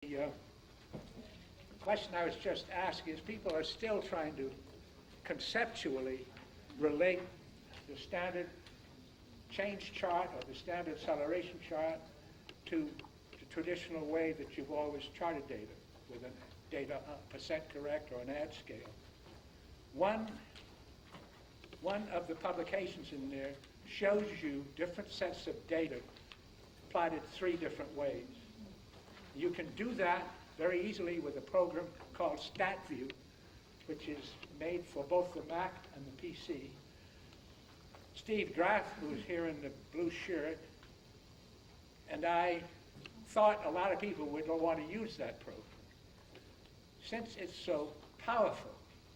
The question I was just asking is people are still trying to conceptually relate the standard change chart or the standard acceleration chart to the traditional way that you've always charted data, with a data percent correct or an add scale. One of the publications in there shows you different sets of data plotted three different ways. You can do that very easily with a program called StatView, which is made for both the Mac and the PC. Steve Graf, who's here in the blue shirt, and I thought a lot of people would want to use that program. Since it's so powerful,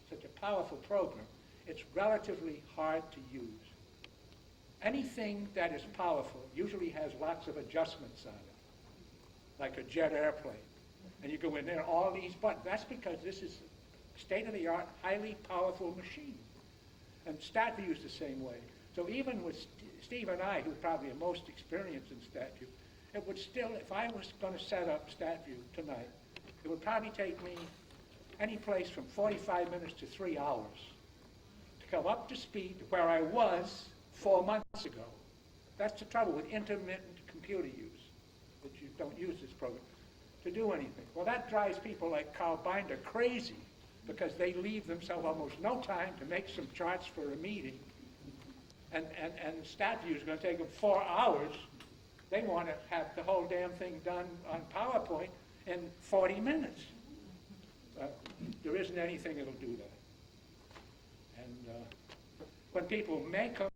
such a powerful program, it's relatively hard to use. Anything that is powerful usually has lots of adjustments on it, like a jet airplane. And you go in there, all these buttons. That's because this is a state-of-the-art, highly powerful machine. And StatView is the same way. So even with Steve and I, who probably are most experienced in StatView, it would still, if I was going to set up StatView tonight, it would probably take me any place from 45 minutes to 3 hours to come up to speed to where I was 4 months ago. That's the trouble with intermittent computer use, that you don't use this program to do anything. Well, that drives people like Carl Binder crazy, because they leave themselves almost no time to make some charts for a meeting. And StatView is going to take them 4 hours. They want to have the whole damn thing done on PowerPoint in 40 minutes. There isn't anything that'll do that. And when people make them,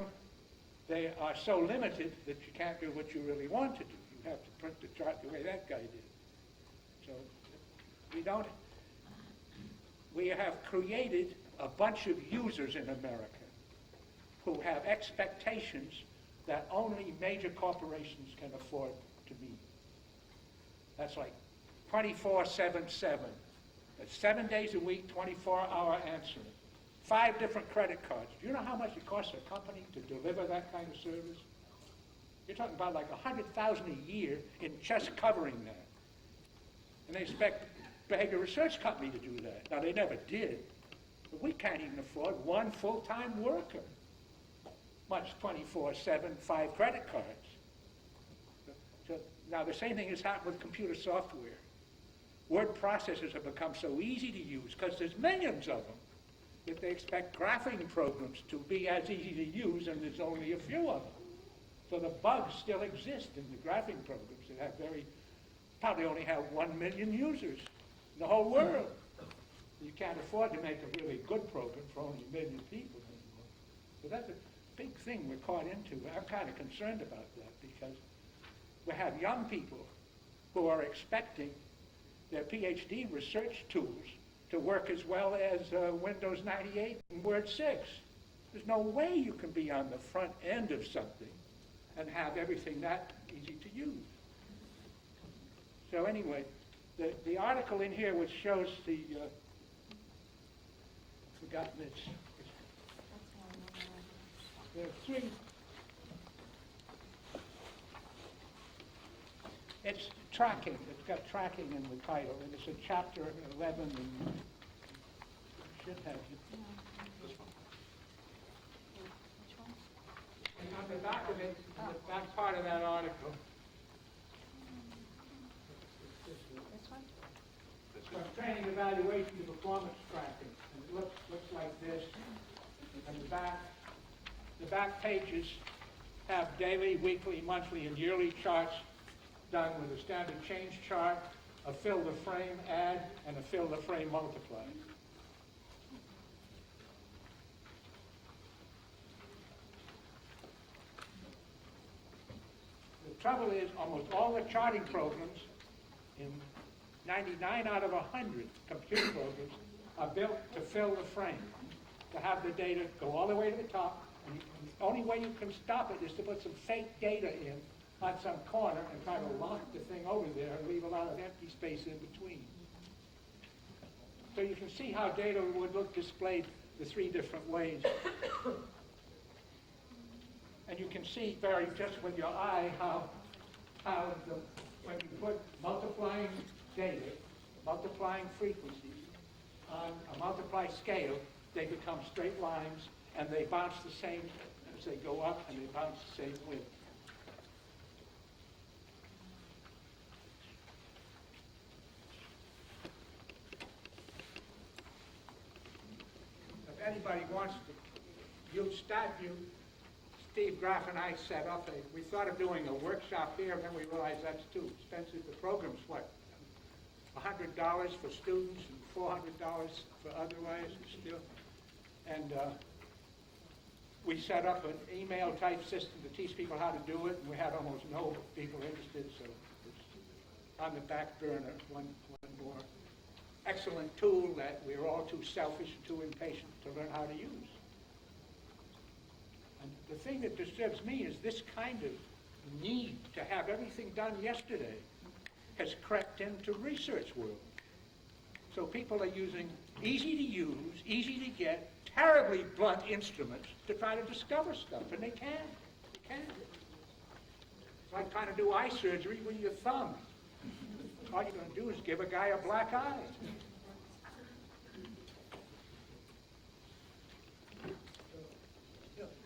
they are so limited that you can't do what you really want to do. You have to print the chart the way that guy did. So we have created a bunch of users in America who have expectations that only major corporations can afford to meet. That's like 24/7/7. That's 7 days a week, 24-hour answering. 5 different credit cards. Do you know how much it costs a company to deliver that kind of service? You're talking about like $100,000 a year in just covering that. And they expect a research company to do that. Now, they never did. But we can't even afford one full-time worker, much 24/7, 5 credit cards. So now, the same thing has happened with computer software. Word processors have become so easy to use because there's millions of them that they expect graphing programs to be as easy to use, and there's only a few of them. So the bugs still exist in the graphing programs that have probably only have 1 million users in the whole world. You can't afford to make a really good program for only 1 million people anymore. So that's a big thing we're caught into. I'm kind of concerned about that, because we have young people who are expecting their PhD research tools to work as well as Windows 98 and Word 6. There's no way you can be on the front end of something and have everything that easy to use. So anyway, the article in here which shows the, I've forgotten it. There are 3. It's tracking. It's got tracking in the title, and it's in chapter 11, and it should have it. This one. Which one? And on the back of it, the back part of that article. This one? It's training, evaluation, and performance tracking. And it looks like this. And the back pages have daily, weekly, monthly, and yearly charts done with a standard change chart, a fill the frame add, and a fill the frame multiply. The trouble is, almost all the charting programs, in 99 out of 100 computer programs, are built to fill the frame, to have the data go all the way to the top. And the only way you can stop it is to put some fake data in on some corner and try to lock the thing over there and leave a lot of empty space in between. So you can see how data would look displayed the 3 different ways. And you can see just with your eye how when you put multiplying data, multiplying frequencies on a multiplied scale, they become straight lines, and they bounce the same as they go up, and they bounce the same width. If anybody wants to use StatView, Steve Graf and I set up we thought of doing a workshop here, and then we realized that's too expensive. The program's what, $100 for students and $400 for otherwise still. And we set up an email type system to teach people how to do it, and we had almost no people interested, so it's on the back burner. One more excellent tool that we're all too selfish and too impatient to learn how to use. And the thing that disturbs me is this kind of need to have everything done yesterday has crept into research world. So people are using easy to use, easy to get, terribly blunt instruments to try to discover stuff, and they can't. They can't. It's like trying to do eye surgery with your thumb. All you're going to do is give a guy a black eye.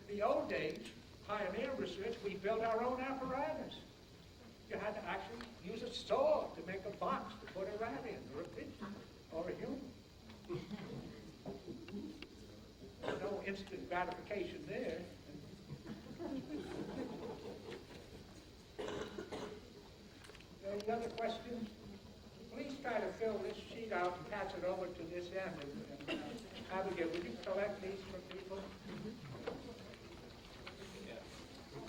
The old days, pioneer research, we built our own apparatus. You had to actually use a saw to make a box to put a rat in, or a pigeon, or a human. There's no instant gratification there. Any other questions? Please try to fill this sheet out and pass it over to this end. And Abigail, would you collect these from people?